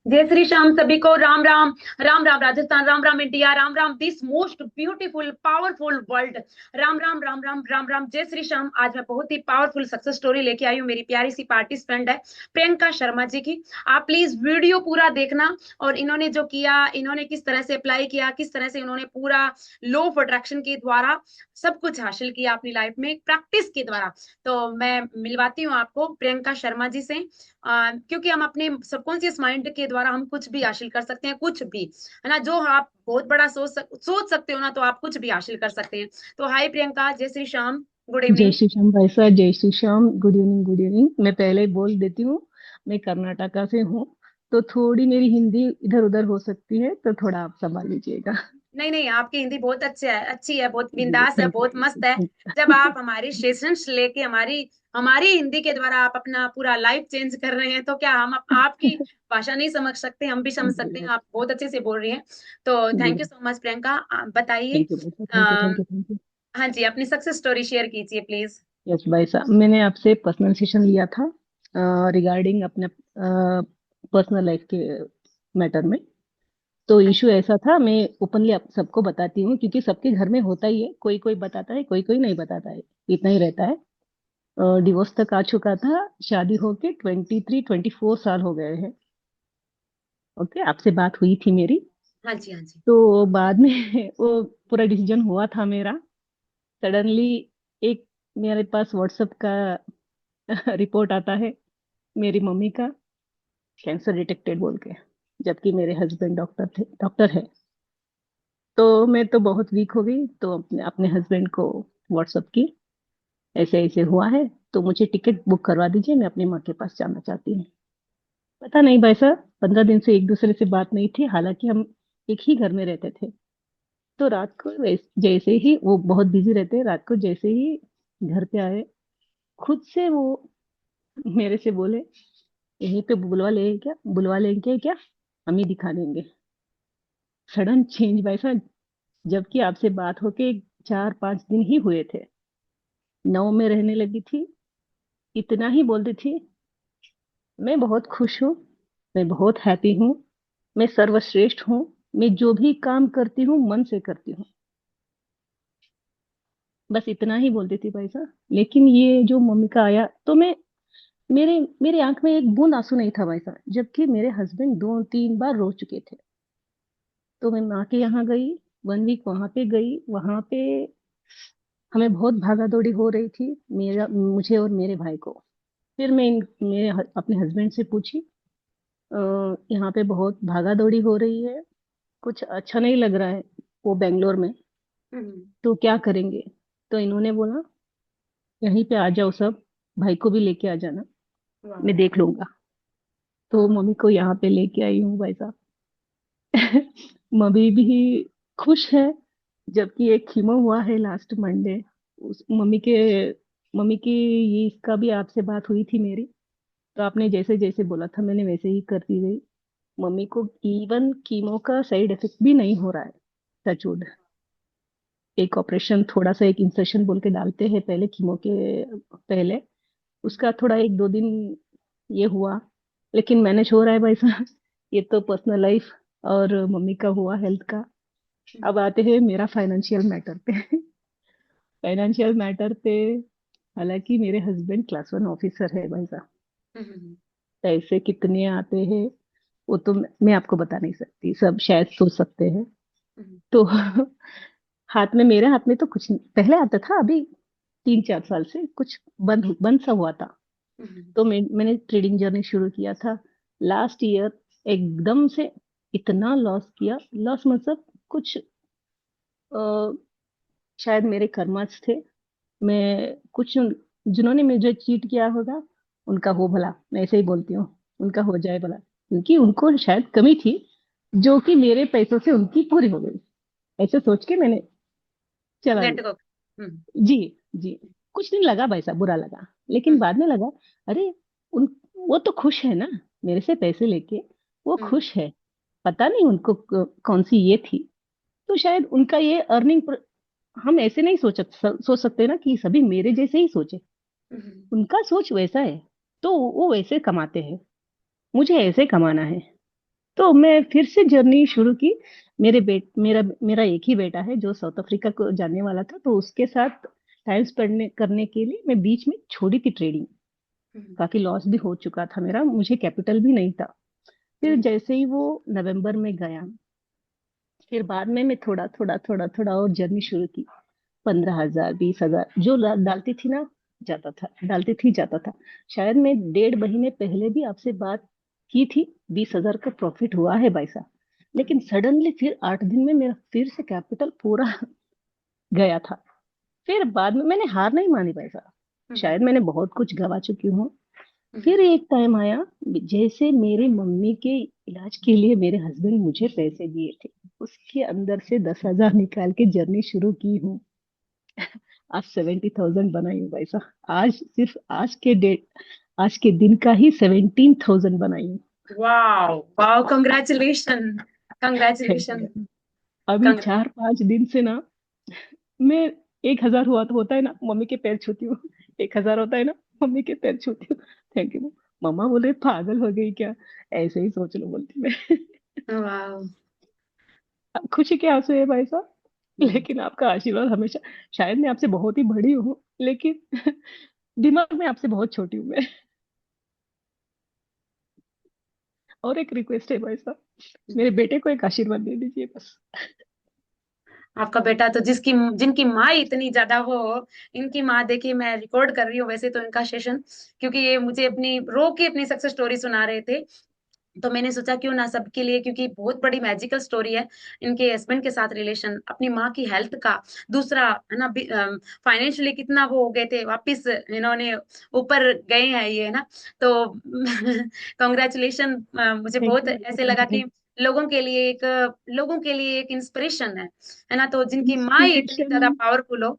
जय श्री श्याम सभी को। Ram Ram. Ram Ram Rajasthan, Ram Ram India, Ram Ram this most beautiful powerful world. Ram Ram Ram Ram Ram Ram, जय श्री श्याम। आज मैं बहुत ही पावरफुल सक्सेस स्टोरी लेके आई हूँ। मेरी प्यारी सी पार्टिसिपेंट है प्रियंका शर्मा जी की। आप प्लीज वीडियो पूरा देखना। और इन्होंने जो किया, इन्होंने किस तरह से अप्लाई किया, किस तरह से इन्होंने पूरा लॉ ऑफ अट्रैक्शन के द्वारा सब कुछ हासिल किया अपनी लाइफ में प्रैक्टिस के द्वारा। तो मैं मिलवाती हूँ आपको प्रियंका शर्मा जी से। क्योंकि हम अपने सबकॉन्शियस माइंड के द्वारा हम कुछ भी हासिल कर सकते हैं, कुछ भी, है ना। जो आप बहुत बड़ा सोच सकते हो ना, तो आप कुछ भी हासिल कर सकते हैं। तो हाय प्रियंका, जय श्री श्याम, गुड जय इवनिंग। श्री श्याम भाई साहब। जय Shri Shyam. Good evening, good evening. मैं पहले ही बोल देती हूँ, मैं कर्नाटका से हूँ। तो थोड़ी मेरी हिंदी इधर उधर हो सकती है, तो थोड़ा आप संभाल लीजिएगा। नहीं नहीं, आपकी हिंदी बहुत अच्छी है, अच्छी है, बहुत जी, बिंदास है, थैंक बहुत मस्त है। यू। जब आप हमारी सेशंस लेके हमारी हमारी हिंदी के द्वारा आप अपना पूरा लाइफ चेंज कर रहे हैं, तो क्या हम आपकी भाषा नहीं समझ सकते? हम भी समझ सकते हैं, जी, आप बहुत अच्छे से बोल रही हैं। तो जी, thank you so much Priyanka. बताइए। थैंक यू भाई साहब। Thank you, thank um, you, thank you. हाँ जी, अपनी सक्सेस स्टोरी शेयर कीजिए प्लीज। यस भाई साहब, मैंने आपसे पर्सनल सेशन लिया था रिगार्डिंग अपने पर्सनल लाइफ के मैटर में। तो हाँ इशू ऐसा था, मैं ओपनली आप सबको बताती हूँ, क्योंकि सबके घर में होता ही है, कोई कोई बताता है, कोई कोई नहीं बताता है। इतना ही रहता है। डिवोर्स तक आ चुका था। शादी होके 23-24 साल हो गए हैं। ओके, आपसे बात हुई थी मेरी। हाँ जी, हाँ जी। तो बाद में वो पूरा डिसीजन हुआ था मेरा। सडनली एक मेरे पास व्हाट्सएप का रिपोर्ट आता है, मेरी मम्मी का कैंसर डिटेक्टेड बोल के। जबकि मेरे हस्बैंड डॉक्टर है। तो मैं तो बहुत वीक हो गई, तो अपने अपने हस्बैंड को व्हाट्सएप की, ऐसे ऐसे हुआ है, तो मुझे टिकट बुक करवा दीजिए, मैं अपनी माँ के पास जाना चाहती हूँ। पता नहीं भाई साहब, 15 दिन से एक दूसरे से बात नहीं थी, हालांकि हम एक ही घर में रहते थे। तो रात को जैसे ही वो बहुत बिजी रहते हैं, रात को जैसे ही घर पे आए, खुद से वो मेरे से बोले, यहीं पे बुलवा लेंगे क्या, हम ही दिखा देंगे। सडन चेंज भाई साहब। जबकि आपसे बात होके 4-5 दिन ही हुए थे। नौ में रहने लगी थी, इतना ही बोलती थी, मैं बहुत खुश हूँ, मैं बहुत हैप्पी हूँ, मैं सर्वश्रेष्ठ हूँ, मैं जो भी काम करती हूँ मन से करती हूँ। बस इतना ही बोलती थी भाई साहब। लेकिन ये जो मम्मी का आया, तो मैं मेरे मेरे आंख में एक बूंद आंसू नहीं था भाई साहब, जबकि मेरे हस्बैंड 2-3 बार रो चुके थे। तो मैं माँ के यहाँ गई, 1 वीक वहां पे गई। वहां पे हमें बहुत भागा दौड़ी हो रही थी, मेरा मुझे और मेरे भाई को। फिर मैं अपने हस्बैंड से पूछी, यहाँ पे बहुत भागा दौड़ी हो रही है, कुछ अच्छा नहीं लग रहा है, वो बेंगलोर में, हम्म। तो क्या करेंगे? तो इन्होंने बोला, यहीं पे आ जाओ सब, भाई को भी लेके आ जाना, वाह। मैं देख लूंगा। तो मम्मी को यहाँ पे लेके आई हूँ भाई साहब। मम्मी भी खुश है। जबकि एक कीमो हुआ है लास्ट मंडे, उस मम्मी की ये इसका भी आपसे बात हुई थी मेरी। तो आपने जैसे जैसे बोला था, मैंने वैसे ही करती गई। मम्मी को इवन कीमो का साइड इफेक्ट भी नहीं हो रहा है, टचवुड। एक ऑपरेशन, थोड़ा सा एक इंसेशन बोल के डालते हैं पहले कीमो के पहले, उसका थोड़ा 1-2 दिन ये हुआ, लेकिन मैनेज हो रहा है भाई साहब। ये तो पर्सनल लाइफ और मम्मी का हुआ हेल्थ का। अब आते हैं मेरा फाइनेंशियल मैटर पे। फाइनेंशियल मैटर पे, हालांकि मेरे हस्बैंड क्लास 1 ऑफिसर है भाई साहब। हम्म। पैसे कितने आते हैं वो तो मैं आपको बता नहीं सकती, सब शायद सोच सकते हैं। हम्म। तो मेरे हाथ में तो कुछ नहीं, पहले आता था, अभी 3-4 साल से कुछ बंद बंद सा हुआ था। हम्म। तो मैंने ट्रेडिंग जर्नी शुरू किया था लास्ट ईयर। एकदम से इतना लॉस किया, लॉस मतलब कुछ अ, शायद मेरे कर्माच थे। मैं कुछ, जिन्होंने मुझे चीट किया होगा, उनका हो भला, मैं ऐसे ही बोलती हूँ, उनका हो जाए भला, क्योंकि उनको शायद कमी थी, जो कि मेरे पैसों से उनकी पूरी हो गई। ऐसे सोच के मैंने चला लेट गो। लिया। हम्म। जी, जी। कुछ दिन लगा भाई साहब, बुरा लगा, लेकिन हम्म। बाद में लगा, अरे उन वो तो खुश है ना, मेरे से पैसे लेके वो हम्म। खुश है। पता नहीं उनको कौन सी ये थी। तो शायद उनका ये हम ऐसे नहीं सोच सकते ना कि सभी मेरे जैसे ही सोचे। हम्म। उनका सोच वैसा है, तो वो वैसे कमाते हैं, मुझे ऐसे कमाना है। तो मैं फिर से जर्नी शुरू की। मेरा मेरा एक ही बेटा है जो साउथ अफ्रीका को जाने वाला था, तो उसके साथ टाइम स्पेंड करने के लिए मैं बीच में छोड़ी थी ट्रेडिंग। हम्म, काफी लॉस भी हो चुका था मेरा, मुझे कैपिटल भी नहीं था। फिर हम्म, जैसे ही वो नवंबर में गया, फिर बाद में मैं थोड़ा थोड़ा थोड़ा थोड़ा और जर्नी शुरू की। 15,000 20,000 जो डालती थी ना, डालती थी जाता था। शायद मैं 1.5 महीने पहले भी आपसे बात की थी। 20,000 का प्रॉफिट हुआ है भाई साहब। लेकिन सडनली फिर 8 दिन में मेरा फिर से कैपिटल पूरा गया था। फिर बाद में मैंने हार नहीं मानी भाई साहब। हम्म, शायद मैंने बहुत कुछ गवा चुकी हूँ। हम्म, फिर एक टाइम आया, जैसे मेरी मम्मी के इलाज के लिए मेरे हस्बैंड मुझे पैसे दिए थे, उसके अंदर से 10,000 निकाल के जर्नी शुरू की हूँ। आज 70,000 बनाई हूँ भाई साहब। आज सिर्फ आज के दिन का ही 17,000 बनाई हूँ। Wow wow, congratulation, thank congratulation, you. अभी 4-5 दिन से ना, मैं 1,000 हुआ तो होता है ना, मम्मी के पैर छूती हूँ। 1,000 होता है ना, मम्मी के पैर छूती हूँ। Thank you. मम्मा बोले पागल हो गई क्या, ऐसे ही सोच लो बोलती मैं। वाओ। खुशी के आंसू है भाई साहब। लेकिन आपका आशीर्वाद हमेशा। शायद मैं आपसे बहुत ही बड़ी हूँ, लेकिन दिमाग में आपसे बहुत छोटी हूँ मैं। और एक रिक्वेस्ट है भाई साहब, मेरे बेटे को एक आशीर्वाद दे दीजिए बस। आपका बेटा तो जिसकी जिनकी माँ इतनी ज्यादा वो, इनकी माँ देखिए, मैं रिकॉर्ड कर रही हूँ वैसे तो इनका सेशन, क्योंकि ये मुझे अपनी रो के अपनी सक्सेस स्टोरी सुना रहे थे। तो मैंने सोचा क्यों ना सबके लिए, क्योंकि बहुत बड़ी मैजिकल स्टोरी है इनके हस्बैंड के साथ रिलेशन, अपनी माँ की हेल्थ का, दूसरा है ना फाइनेंशियली कितना वो हो गए थे, वापस इन्होंने ऊपर गए हैं ये, है ना। तो कॉन्ग्रेचुलेशन। मुझे थैंक बहुत यू बेटा, ऐसे थैंक लगा यू, कि थैंक लोगों के लिए एक इंस्पिरेशन है ना। तो यू। जिनकी माँ ही इतनी इंस्पिरेशन। ज्यादा पावरफुल हो,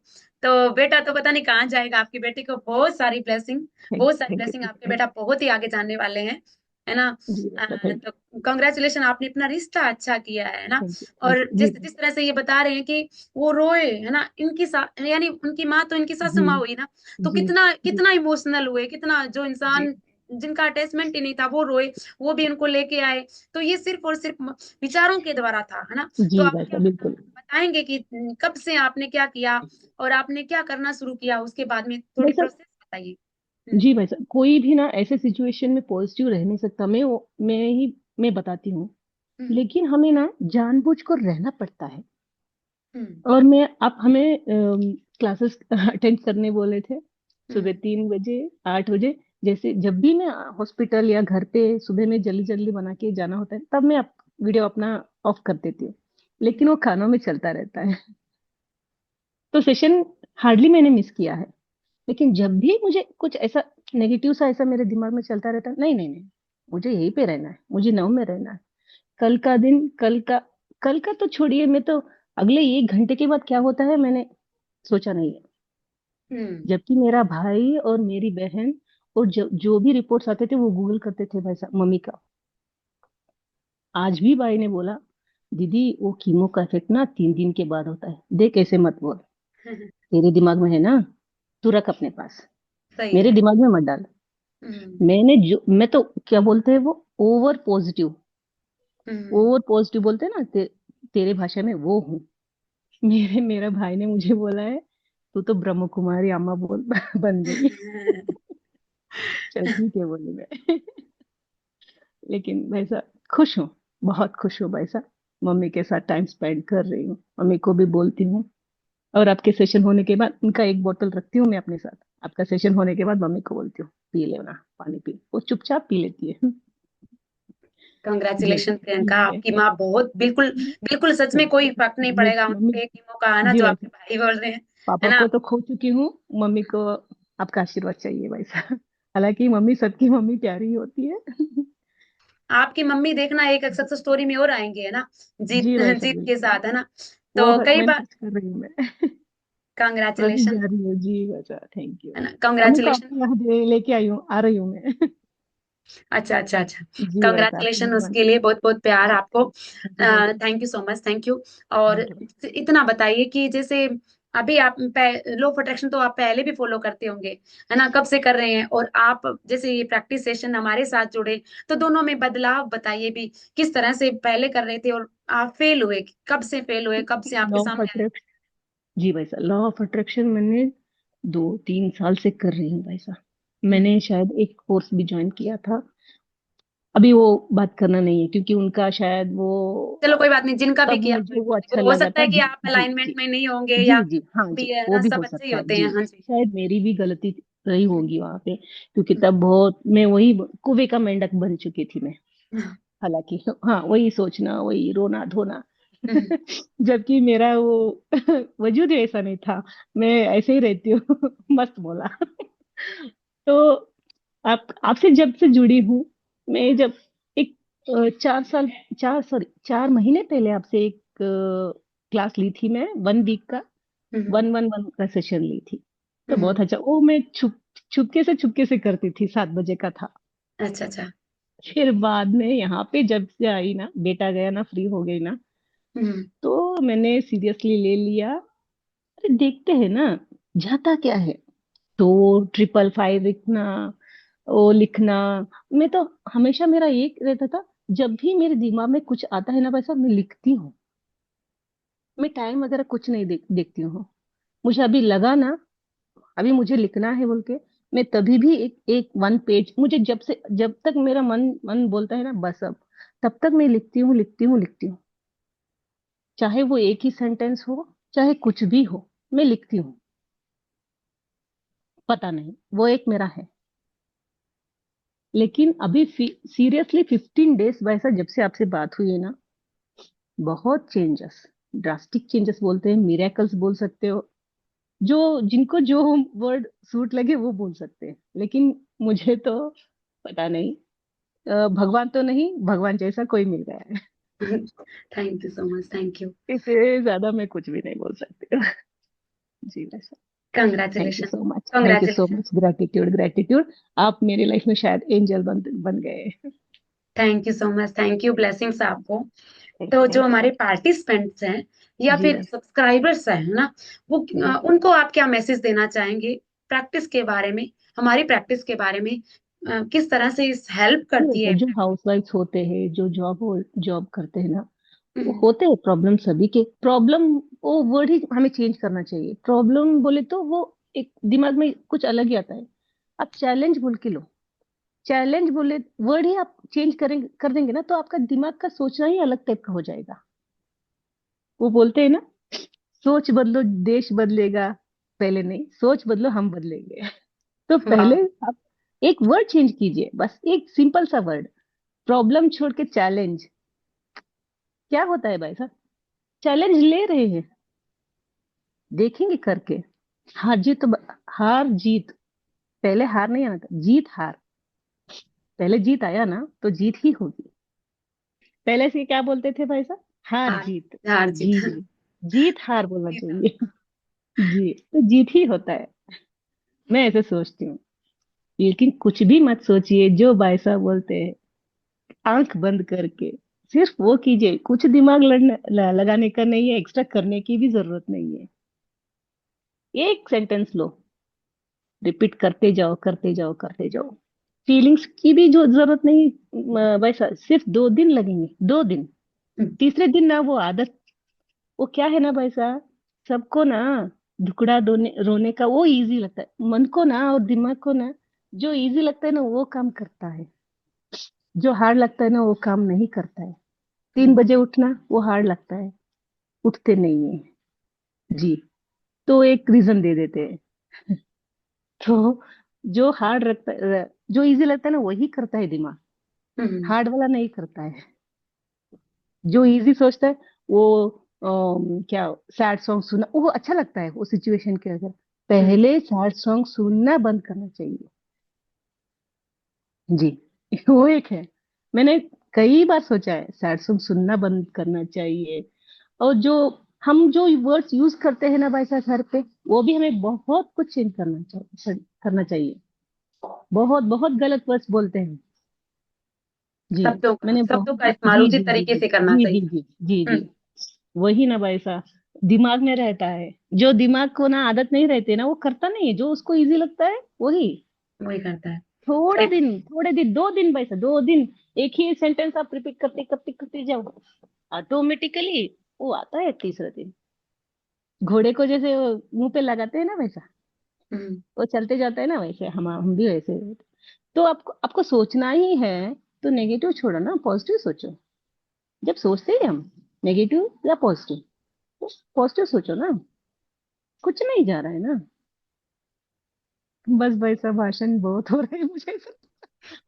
तो बेटा तो पता नहीं कहाँ जाएगा। आपकी बेटी को बहुत सारी ब्लेसिंग, थैंक बहुत सारी थैंक ब्लेसिंग, यू, आपके थैंक बेटा बहुत ही आगे जाने वाले हैं, है ना। जी बेटा, थैंक तो कांग्रेचुलेशन, आपने अपना रिश्ता अच्छा किया है ना। थैंक यू, थैंक और यू जी। जिस जिस तरह से ये बता रहे हैं कि वो रोए, है ना, इनकी यानी उनकी माँ तो इनकी सासू जी माँ हुई ना, तो जी कितना जी कितना इमोशनल हुए, कितना जो जी इंसान जिनका अटैचमेंट ही नहीं था वो रोए, वो भी उनको लेके आए। तो ये सिर्फ और सिर्फ विचारों के द्वारा था, है ना। तो जी आप क्या बेटा, बिल्कुल। बताएंगे कि कब से आपने क्या किया और आपने क्या करना शुरू किया, उसके बाद में थोड़ी वैसा, प्रोसेस बताइए। हम्म, जी भाई साहब, कोई भी ना ऐसे सिचुएशन में पॉजिटिव रह नहीं सकता। मैं बताती हूँ। हम्म, लेकिन हमें ना जानबूझ कर रहना पड़ता है। हम्म, और मैं आप हमें क्लासेस अटेंड करने बोले थे, हम्म, सुबह 3 बजे, 8 बजे। जैसे जब भी मैं हॉस्पिटल या घर पे सुबह में जल्दी जल्दी बना के जाना होता है, तब मैं वीडियो अपना ऑफ कर देती हूँ। लेकिन वो कानों में चलता रहता है। तो सेशन हार्डली मैंने मिस किया है। लेकिन जब भी मुझे कुछ ऐसा नेगेटिव सा ऐसा मेरे दिमाग में चलता रहता है, नहीं नहीं नहीं, मुझे यहीं पे रहना है, मुझे नव में रहना है। कल का दिन, कल का तो छोड़िए, मैं तो अगले 1 घंटे के बाद क्या होता है मैंने सोचा नहीं है। हम्म, जबकि मेरा भाई और मेरी बहन, और जो भी रिपोर्ट्स आते थे वो गूगल करते थे भाई साहब मम्मी का। आज भी भाई ने बोला, दीदी वो कीमो का इफेक्ट ना 3 दिन के बाद होता है, देख ऐसे मत बोल, तेरे दिमाग में है ना, तू रख अपने पास, सही मेरे है। दिमाग में मत डाल। हम्म, मैं तो क्या बोलते हैं वो, ओवर पॉजिटिव, हम्म, ओवर पॉजिटिव बोलते हैं ना, तेरे भाषा में वो हूँ। मेरा भाई ने मुझे बोला है, तू तो ब्रह्म कुमारी अम्मा बोल बन गई। चल ठीक है बोली मैं। लेकिन भाई साहब खुश हूँ, बहुत खुश हूँ भाई साहब। मम्मी के साथ टाइम स्पेंड कर रही हूँ, मम्मी को भी बोलती हूँ। और आपके सेशन होने के बाद उनका एक बोतल रखती हूँ मैं अपने साथ। आपका सेशन होने के बाद मम्मी को बोलती हूँ, पी लेना पानी, पी, वो चुपचाप पी लेती है। कंग्रेचुलेशन जैसे प्रियंका, जैसे आपकी माँ बहुत, बिल्कुल बिल्कुल सच में थैंक कोई यू। फर्क नहीं मम्मी पड़ेगा मम्मी उनके कीमो का, है ना, जी जो भाई आपके साहब, भाई बोल रहे हैं, है पापा ना। को तो खो चुकी हूँ, मम्मी को आपका आशीर्वाद चाहिए भाई साहब। हालांकि मम्मी, सबकी मम्मी प्यारी होती है। आपकी मम्मी देखना एक सक्सेस स्टोरी में और आएंगे, है ना, जीत जी भाई साहब, जीत के बिल्कुल। साथ, है ना। वो तो कई मैं बार मिस कर रही हूँ मैं। और अभी कंग्रेचुलेशन, जा रही हूँ जी भाई साहब, थैंक यू। है ना, मम्मी को कंग्रेचुलेशन। आपके यहाँ लेके आई हूँ, आ रही हूँ मैं। अच्छा अच्छा अच्छा, जी भाई साहब, कंग्रेचुलेशन, मेहरबानी। उसके लिए बहुत बहुत प्यार आपको। थैंक यू भाई साहब, thank you so much, thank you. और थैंक यू। इतना बताइए कि जैसे अभी आप लो ऑफ अट्रैक्शन तो आप पहले भी फॉलो करते होंगे, है ना, कब से कर रहे हैं? और आप जैसे ये प्रैक्टिस सेशन हमारे साथ जुड़े, तो दोनों में बदलाव बताइए भी, किस तरह से पहले कर रहे थे और आप फेल हुए, कब से फेल हुए, कब से आपके लॉ ऑफ सामने आया? अट्रैक्शन, जी भाई साहब, लॉ ऑफ अट्रैक्शन मैंने 2-3 साल से कर रही हूँ भाई साहब। हम्म, मैंने शायद एक कोर्स भी ज्वाइन किया था। अभी वो बात करना नहीं है, क्योंकि उनका शायद वो, चलो कोई बात नहीं, जिनका भी तब किया मुझे कोई वो बात नहीं, अच्छा हो लगा सकता था। है कि जी आप जी अलाइनमेंट जी में नहीं होंगे, या जी जी, हाँ जी, भी है वो ना, भी सब हो अच्छे ही सकता है होते जी। हैं। हाँ जी। शायद मेरी भी गलती रही होगी वहां पे, क्योंकि तब बहुत मैं वही कुएं का मेंढक बन चुकी थी मैं। हालांकि हाँ, वही सोचना, वही रोना धोना। हम्म, जबकि मेरा वो वजूद ही ऐसा नहीं था। मैं ऐसे ही रहती हूँ। मस्त बोला। तो आप आपसे जब से जुड़ी हूँ, मैं जब एक 4 साल, 4 महीने पहले आपसे एक क्लास ली थी मैं, 1 वीक का, हम्म, 1-1-1 का सेशन ली थी। तो हम्म, बहुत अच्छा, वो मैं छुपके से करती थी, 7 बजे का था। अच्छा अच्छा। फिर बाद में यहाँ पे जब से आई ना, बेटा गया ना, फ्री हो गई ना, हम्म, तो मैंने सीरियसली ले लिया। अरे देखते हैं ना, जाता क्या है। तो 555 लिखना, वो लिखना, मैं तो हमेशा मेरा एक रहता था, जब भी मेरे दिमाग में कुछ आता है ना वैसा, मैं लिखती हूँ। मैं टाइम वगैरह कुछ नहीं देखती हूँ। मुझे अभी लगा ना, अभी मुझे लिखना है बोल के, मैं तभी भी एक एक 1 पेज, मुझे जब तक मेरा मन मन बोलता है ना बस अब, तब तक मैं लिखती हूँ, लिखती हूँ, लिखती हूँ। चाहे वो एक ही सेंटेंस हो, चाहे कुछ भी हो, मैं लिखती हूँ। पता नहीं, वो एक मेरा है। लेकिन अभी सीरियसली 15 डेज वैसा, जब से आपसे बात हुई है ना, बहुत चेंजेस, ड्रास्टिक चेंजेस बोलते हैं, मिरेकल्स बोल सकते हो। जो जिनको जो वर्ड सूट लगे वो बोल सकते हैं, लेकिन मुझे तो पता नहीं, भगवान तो नहीं, भगवान जैसा कोई मिल गया है। Thank you so much, thank you. इससे ज्यादा मैं कुछ भी नहीं बोल सकती हूँ। जी वैसा। Thank you congratulation, so much, thank you so congratulation. Much, gratitude gratitude. आप मेरे लाइफ में शायद एंजल बन गए। Thank you so much, thank you, blessings आपको। थैंक तो यू, जो थैंक यू। हमारे पार्टिसिपेंट्स हैं या जी फिर भाई। सब्सक्राइबर्स हैं, है ना, वो जी। उनको आप क्या मैसेज देना चाहेंगे प्रैक्टिस के बारे में, हमारी प्रैक्टिस के बारे में, किस तरह से इस हेल्प करती है जो प्रैक्टिस? हाउसवाइफ्स होते हैं, जो जॉब जॉब करते हैं ना, वो हम्म, होते हैं प्रॉब्लम, सभी के प्रॉब्लम। वो वर्ड ही हमें चेंज करना चाहिए। प्रॉब्लम बोले तो वो एक दिमाग में कुछ अलग ही आता है। आप चैलेंज बोल के लो, चैलेंज बोले, वर्ड ही आप चेंज कर देंगे ना, तो आपका दिमाग का सोचना ही अलग टाइप का हो जाएगा। वो बोलते हैं ना, सोच बदलो देश बदलेगा। पहले नहीं, सोच बदलो हम बदलेंगे। तो वाह। पहले आप एक वर्ड चेंज कीजिए, बस एक सिंपल सा वर्ड, प्रॉब्लम छोड़ के चैलेंज। क्या होता है भाई साहब, चैलेंज ले रहे हैं, देखेंगे करके। हार जीत तो हार जीत, पहले हार नहीं आना था, जीत हार। पहले जीत आया ना, तो जीत ही होगी। पहले से क्या बोलते थे भाई साहब, हार हार, जीत। हार जीत। जी जी, जीत हार बोलना चाहिए। जी, तो जीत ही होता है, मैं ऐसे सोचती हूँ। लेकिन कुछ भी मत सोचिए, जो भाई साहब बोलते हैं, आंख बंद करके सिर्फ वो कीजिए। कुछ दिमाग लगाने का नहीं है, एक्स्ट्रा करने की भी जरूरत नहीं है। एक सेंटेंस लो, रिपीट करते जाओ, करते जाओ, करते जाओ। फीलिंग्स की भी जो जरूरत नहीं, वैसा सिर्फ 2 दिन लगेंगे, 2 दिन। तीसरे दिन ना वो आदत, वो क्या है ना भाई साहब, सबको ना दुखड़ा दोने रोने का वो इजी लगता है, मन को ना और दिमाग को ना, जो इजी लगता है ना वो काम करता है, जो हार्ड लगता है ना वो काम नहीं करता है। 3 बजे उठना वो हार्ड लगता है, उठते नहीं है जी। तो एक रीजन दे देते हैं। तो जो हार्ड रखता है, जो इजी लगता है ना वही करता है दिमाग, हम्म, हार्ड वाला नहीं करता है। जो इजी सोचता है वो, क्या, सैड सॉन्ग सुनना वो अच्छा लगता है, वो सिचुएशन के अगर, हम्म, पहले सैड सॉन्ग सुनना बंद करना चाहिए जी। वो एक है, मैंने कई बार सोचा है सैड सॉन्ग सुनना बंद करना चाहिए। और जो हम जो वर्ड्स यूज करते हैं ना भाई साहब घर पे, वो भी हमें बहुत कुछ चेंज करना चाहिए। बहुत बहुत गलत वर्ड्स बोलते हैं जी। शब्दों का मैंने शब्दों बहुत, का इस्तेमाल जी उचित जी जी तरीके जी से करना जी जी चाहिए। जी जी जी, हम्म, वही ना भाई साहब। दिमाग में रहता है। जो दिमाग को ना आदत नहीं रहती ना, वो करता नहीं है, जो उसको इजी लगता है वही। वही करता है। थोड़ा अरे दिन, थोड़े दिन, 2 दिन वैसे, 2 दिन एक ही सेंटेंस आप रिपीट करते करते करते जाओ, ऑटोमेटिकली वो आता है तीसरे दिन। घोड़े को जैसे वो मुंह पे लगाते हैं ना वैसा, हम्म, वो चलते जाता है ना, वैसे हम भी वैसे ही होते। तो आपको आपको सोचना ही है, तो नेगेटिव छोड़ो ना, पॉजिटिव सोचो। जब सोचते हैं हम नेगेटिव या पॉजिटिव, तो पॉजिटिव सोचो ना, कुछ नहीं जा रहा है ना। बस भाई साहब, भाषण बहुत हो रहे हैं मुझे ऐसा।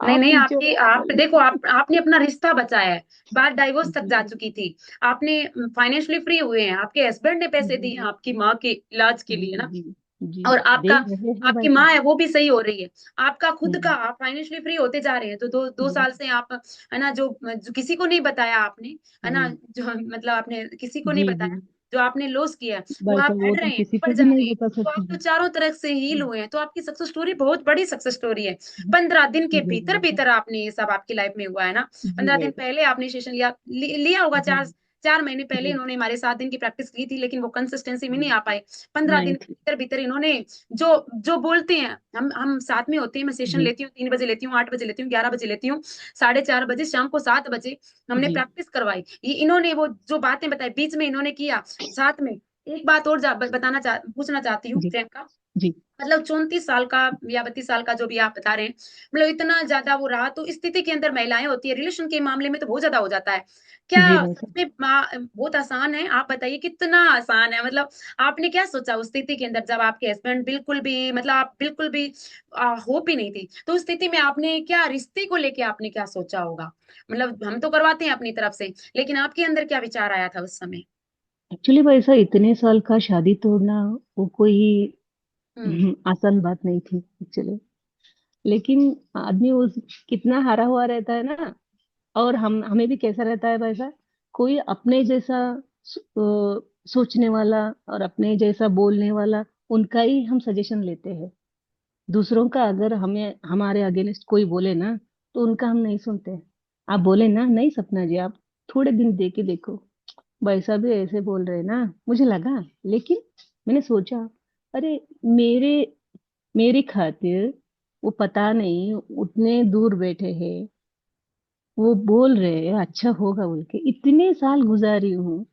नहीं आप नहीं, पूछो आपकी आप आप बोलो। देखो, आपने अपना रिश्ता बचाया है। बात डाइवोर्स तक जा जी चुकी थी। आपने फाइनेंशियली फ्री हुए हैं, आपके हस्बैंड ने पैसे जी दिए हैं आपकी माँ के इलाज के जी लिए ना। जी जी। और दे आपका, रहे हैं भाई आपकी माँ साहब। है वो भी सही हो रही है। आपका खुद का, हम्म, आप फाइनेंशियली फ्री होते जा रहे हैं। तो दो जी साल से आप, है ना, जो किसी को नहीं बताया आपने, है ना, जी जो मतलब आपने किसी को नहीं जी जी। बताया, जो आपने लॉस किया है, वो भाई आप साहब, वो बढ़ तो रहे हैं, किसी ऊपर को भी जा नहीं रहे हैं। बता तो सकते आप तो हैं। चारों तरफ से हील हुए हैं। तो आपकी सक्सेस स्टोरी बहुत बड़ी सक्सेस स्टोरी है। 15 दिन के जी भीतर भाई साहब। भीतर आपने ये सब आपकी लाइफ में हुआ है ना। जी 15 दिन भाई पहले आपने सेशन लिया होगा। जी 4 महीने पहले जी। इन्होंने हमारे 7 दिन की प्रैक्टिस की थी, लेकिन वो कंसिस्टेंसी में नहीं आ पाए। 15 दिन नहीं के थी। भीतर भीतर इन्होंने जो जो बोलते हैं, हम साथ में होते हैं। मैं सेशन जी लेती हूँ, 3 बजे लेती हूँ, 8 बजे लेती हूँ, 11 बजे लेती हूँ, 4:30 बजे, शाम को 7 बजे हमने जी प्रैक्टिस करवाई। ये इन्होंने वो जो बातें बताई बीच में इन्होंने किया साथ में। एक बात और पूछना चाहती हूँ जी प्रियंका। जी मतलब 34 साल का या 32 साल का जो भी आप बता रहे हैं, मतलब इतना ज्यादा वो रहा, तो इस स्थिति के अंदर महिलाएं होती है रिलेशन के मामले में तो बहुत ज्यादा हो जाता है। क्या जी भाई सच साहब। में बहुत आसान है? आप बताइए कितना आसान है। मतलब आपने क्या सोचा उस स्थिति के अंदर, जब आपके हस्बैंड बिल्कुल भी, मतलब आप बिल्कुल भी होप ही नहीं थी, तो उस स्थिति में आपने क्या, रिश्ते को लेके आपने क्या सोचा होगा? मतलब हम तो करवाते हैं अपनी तरफ से, लेकिन आपके अंदर क्या विचार आया था उस समय? एक्चुअली भाई साहब, इतने साल का शादी तोड़ना वो कोई हम्म। आसान बात नहीं थी एक्चुअली। लेकिन आदमी उस कितना हारा हुआ रहता है ना। और हम हमें भी कैसा रहता है वैसा, कोई अपने जैसा सोचने वाला और अपने जैसा बोलने वाला, उनका ही हम सजेशन लेते हैं। दूसरों का अगर हमें हमारे अगेंस्ट कोई बोले ना, तो उनका हम नहीं सुनते। आप बोले ना, नहीं सपना जी, आप थोड़े दिन दे के देखो, वैसा भी ऐसे बोल रहे हैं ना, मुझे लगा। लेकिन मैंने सोचा, अरे मेरे मेरी खातिर वो पता नहीं उतने दूर बैठे हैं, वो बोल रहे हैं अच्छा होगा बोल के, इतने साल गुजारी हूँ।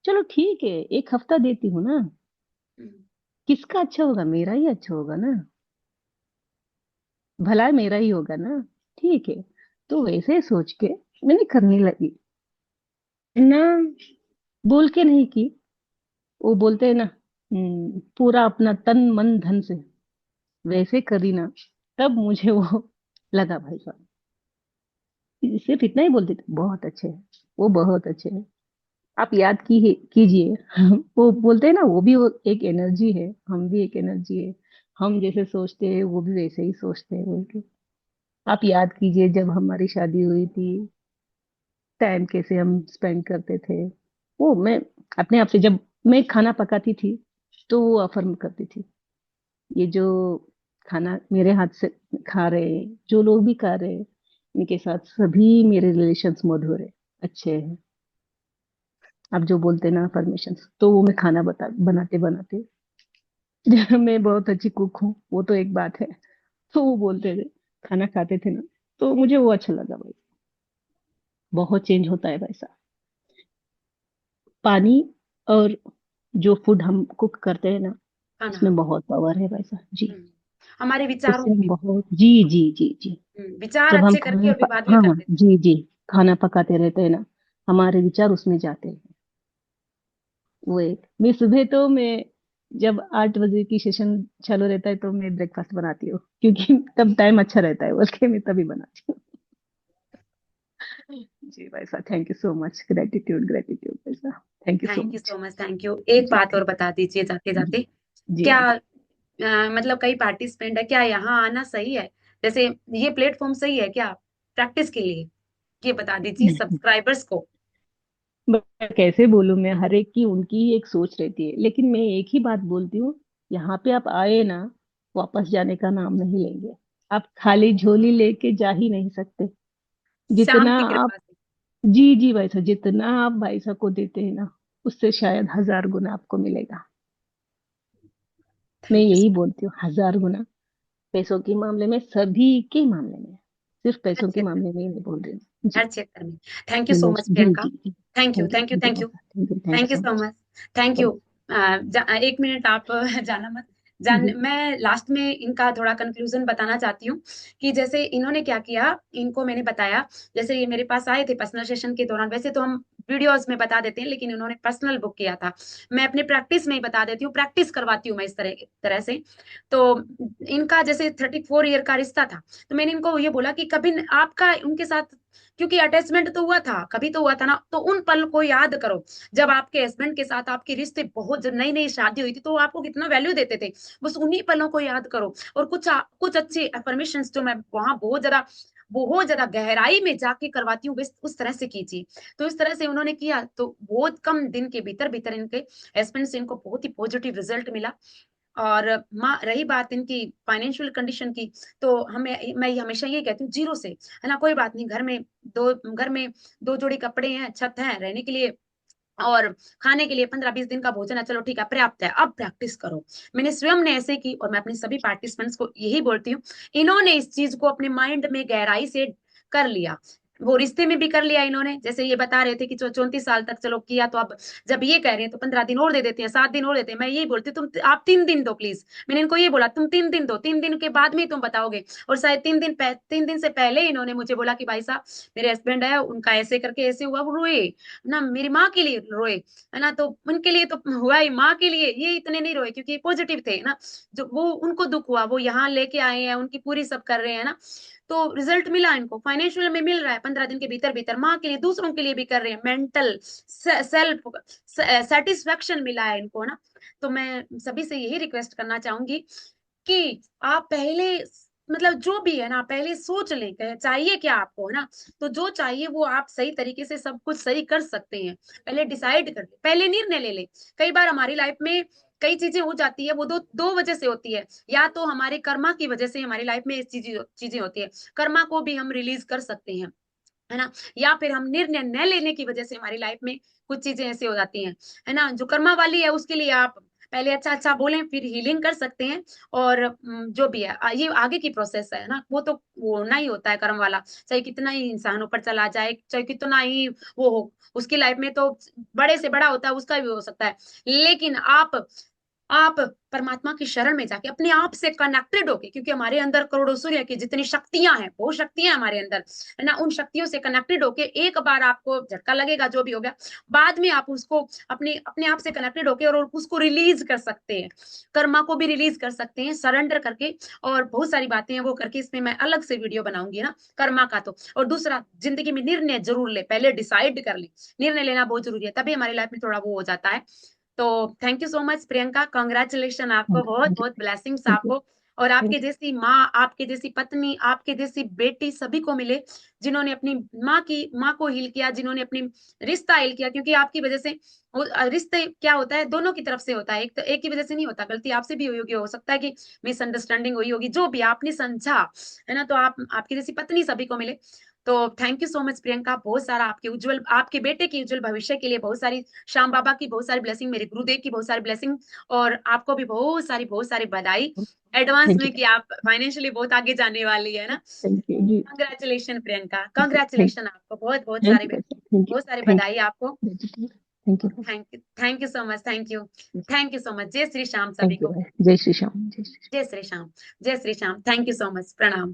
चलो ठीक है, एक हफ्ता देती हूँ ना। हम्म। किसका अच्छा होगा? मेरा ही अच्छा होगा ना, भला मेरा ही होगा ना। ठीक है। तो वैसे सोच के मैंने करने लगी ना, बोल के नहीं की। वो बोलते हैं ना, पूरा अपना तन मन धन से वैसे करी ना, तब मुझे वो लगा भाई साहब, सिर्फ इतना ही बोलते थे, बहुत अच्छे हैं, वो बहुत अच्छे हैं। आप याद की कीजिए। वो बोलते हैं ना, वो एक एनर्जी है, हम भी एक एनर्जी है। हम जैसे सोचते हैं वो भी वैसे ही सोचते हैं बोल के। आप याद कीजिए, जब हमारी शादी हुई थी, टाइम कैसे हम स्पेंड करते थे। वो मैं अपने आप से, जब मैं खाना पकाती थी, तो वो अफर्म करती थी, ये जो खाना मेरे हाथ से खा रहे, जो लोग भी खा रहे, इनके साथ सभी मेरे रिलेशंस मधुर है, अच्छे हैं। आप जो बोलते हैं ना अफर्मेशन, तो वो मैं खाना बनाते बनाते मैं बहुत अच्छी कुक हूँ, वो तो एक बात है। तो वो बोलते थे, खाना खाते थे ना, तो मुझे वो अच्छा लगा भाई। बहुत चेंज होता है भाई साहब। पानी और जो फूड हम कुक करते हैं ना, खाना। उसमें बहुत पावर है भाई साहब जी। हम्म। हमारे विचारों उससे में हम भी। बहुत, जी जी जी जी। विचार जब हम अच्छे करके और विवाद में हाँ करते थे। जी जी, खाना पकाते रहते हैं ना, हमारे विचार उसमें जाते हैं। वो एक, मैं सुबह तो मैं, जब 8 बजे की सेशन चालू रहता है, तो मैं ब्रेकफास्ट बनाती हूँ, क्योंकि तब टाइम अच्छा रहता है बोल के मैं तभी बनाती हूँ। जी भाई साहब, thank you so much, gratitude gratitude भाई साहब, thank you so thank you much. So much, thank you. एक जी बात और थैंक बता दीजिए जाते यू। जाते। जी क्या भाई साहब। मतलब कई पार्टिसिपेंट है, क्या यहाँ आना सही है? जैसे ये प्लेटफॉर्म सही है क्या प्रैक्टिस के लिए? ये बता दीजिए सब्सक्राइबर्स को। मैं कैसे बोलूं, मैं हर एक की उनकी ही एक सोच रहती है, लेकिन मैं एक ही बात बोलती हूँ, यहाँ पे आप आए ना, वापस जाने का नाम नहीं लेंगे। आप खाली झोली लेके जा ही नहीं सकते। श्याम जितना की आप, कृपा से। जी जी भाई साहब, जितना आप भाई साहब को देते हैं ना, उससे शायद 1000 गुना आपको मिलेगा। मैं थैंक यू यही सो बोलती हूँ, 1000 गुना। पैसों के मामले में, सभी के मामले में, सिर्फ मच। हर पैसों के क्षेत्र मामले में, में ही नहीं बोल रही हूँ जी। हर क्षेत्र में। Thank you so much ji Priyanka. जी जी। Thank you, thank you, thank you, thank you thank you, पापा, thank you, thank you thank you so so much. Much. Thank you. Thank 1 minute आप जाना मत। जी मैं लास्ट में इनका थोड़ा कंक्लूजन बताना चाहती हूँ कि जैसे इन्होंने क्या किया, इनको मैंने बताया, जैसे ये मेरे पास आए थे पर्सनल सेशन के दौरान, वैसे तो हम वीडियोस में बता देते हैं, लेकिन इन्होंने पर्सनल बुक किया था। मैं अपनी प्रैक्टिस में ही बता देती हूँ, प्रैक्टिस करवाती हूँ मैं इस तरह से। तो इनका जैसे 34 ईयर का रिश्ता था, तो मैंने इनको ये बोला कि कभी आपका उनके साथ, क्योंकि अटैचमेंट तो हुआ था, कभी तो हुआ था ना, तो उन पल को याद करो जब आपके हस्बैंड के साथ आपके रिश्ते बहुत, जब नई नई शादी हुई थी तो वो आपको कितना वैल्यू देते थे। बस उन्हीं पलों को याद करो, और कुछ अच्छे अफर्मेशंस जो मैं वहां बहुत ज्यादा गहराई में जाके करवाती हूँ, उस तरह से कीजिए। तो इस तरह से उन्होंने किया, तो बहुत कम दिन के भीतर भीतर इनके हस्बैंड से इनको बहुत ही पॉजिटिव रिजल्ट मिला। और माँ, रही बात इनकी फाइनेंशियल कंडीशन की, तो हमें, मैं हमेशा ये कहती हूँ, जीरो से है ना, कोई बात नहीं, घर में 2 जोड़ी कपड़े हैं, छत है रहने के लिए, और खाने के लिए 15-20 दिन का भोजन है, चलो ठीक है, पर्याप्त है, अब प्रैक्टिस करो। मैंने स्वयं ने ऐसे की, और मैं अपनी सभी पार्टिसिपेंट्स को यही बोलती हूँ, इन्होंने इस चीज को अपने माइंड में गहराई से कर लिया। वो रिश्ते में भी कर लिया इन्होंने, जैसे ये बता रहे थे कि 34 साल तक चलो किया, तो अब जब ये कह रहे हैं तो 15 दिन और दे देते हैं, 7 दिन और देते हैं। मैं यही बोलती हूँ, तुम आप 3 दिन दो प्लीज। मैंने इनको ये बोला, तुम 3 दिन दो, 3 दिन के बाद में तुम बताओगे। और शायद 3 दिन से पहले इन्होंने मुझे बोला कि भाई साहब, मेरे हस्बैंड है, उनका ऐसे करके ऐसे हुआ, वो रोए ना, मेरी माँ के लिए रोए, है ना, तो उनके लिए तो हुआ ही, माँ के लिए ये इतने नहीं रोए क्योंकि पॉजिटिव थे ना, जो वो उनको दुख हुआ, वो यहाँ लेके आए हैं, उनकी पूरी सब कर रहे हैं ना। तो रिजल्ट मिला इनको, फाइनेंशियल में मिल रहा है, 15 दिन के भीतर भीतर, माँ के लिए, दूसरों के लिए भी कर रहे हैं, मेंटल सेल्फ सेटिस्फेक्शन मिला है इनको ना। तो मैं सभी से यही रिक्वेस्ट करना चाहूंगी कि आप पहले, मतलब जो भी है ना, पहले सोच लें चाहिए क्या आपको, है ना। तो जो चाहिए वो आप सही तरीके से सब कुछ सही कर सकते हैं। पहले डिसाइड कर ले, पहले निर्णय ले ले। कई बार हमारी लाइफ में कई चीजें हो जाती है, वो दो दो वजह से होती है, या तो हमारे कर्मा की वजह से हमारी लाइफ में इस चीजें होती है, कर्मा को भी हम रिलीज कर सकते हैं, है ना। या फिर हम निर्णय न लेने की वजह से हमारी लाइफ में कुछ चीजें ऐसी हो जाती हैं, है ना। जो कर्मा वाली है उसके लिए आप पहले अच्छा अच्छा बोलें, फिर हीलिंग कर सकते हैं। और जो भी है, ये आगे की प्रोसेस है ना, वो तो वो होना ही होता है कर्म वाला, चाहे कितना ही इंसान ऊपर चला जाए, चाहे कितना ही वो हो, उसकी लाइफ में तो बड़े से बड़ा होता है, उसका भी हो सकता है। लेकिन आप परमात्मा की शरण में जाके अपने आप से कनेक्टेड होके, क्योंकि हमारे अंदर करोड़ों सूर्य की जितनी शक्तियां हैं, बहुत शक्तियां हमारे अंदर, है ना, उन शक्तियों से कनेक्टेड होके एक बार आपको झटका लगेगा, जो भी हो गया, बाद में आप उसको अपने अपने आप से कनेक्टेड होके और उसको रिलीज कर सकते हैं, कर्मा को भी रिलीज कर सकते हैं सरेंडर करके। और बहुत सारी बातें हैं वो करके, इसमें मैं अलग से वीडियो बनाऊंगी ना कर्मा का। तो और दूसरा, जिंदगी में निर्णय जरूर ले, पहले डिसाइड कर ले, निर्णय लेना बहुत जरूरी है, तभी हमारी लाइफ में थोड़ा वो हो जाता है। तो thank you so much Priyanka, congratulation आपको, बहुत यू, बहुत ब्लेसिंग्स थैंक यू, आपको। और थैंक आपके जैसी माँ, आपके जैसी पत्नी, आपके जैसी बेटी सभी को मिले, जिन्होंने अपनी माँ को हील किया, जिन्होंने अपनी रिश्ता हील किया, क्योंकि आपकी वजह से रिश्ते क्या होता है, दोनों की तरफ से होता है, एक तो एक की वजह से नहीं होता, गलती आपसे भी हुई होगी, हो सकता है कि मिसअंडरस्टैंडिंग हुई होगी, जो भी आपने समझा, है ना। तो आप, आपकी जैसी पत्नी सभी को मिले। तो thank you so much Priyanka, बहुत सारा आपके बेटे के उज्जवल भविष्य के लिए बहुत सारी, श्याम बाबा की बहुत सारी ब्लेसिंग, मेरे गुरुदेव की बहुत सारी ब्लेसिंग, और आपको भी बहुत सारी बधाई एडवांस थैंक में यू, कि आप फाइनेंशियली बहुत आगे जाने वाली है ना। थैंक यू जी। कंग्रेचुलेशन प्रियंका, थैंक कंग्रेचुलेशन आपको, थैंक यू पापा, थैंक यू, बहुत सारी थैंक बधाई आपको। You, thank you, thank you so much, thank you so much. जय श्री श्याम सभी थैंक यू। को। जय श्री श्याम, जय श्री जय श्री श्याम, जय Shri Shyam, thank you so much, प्रणाम।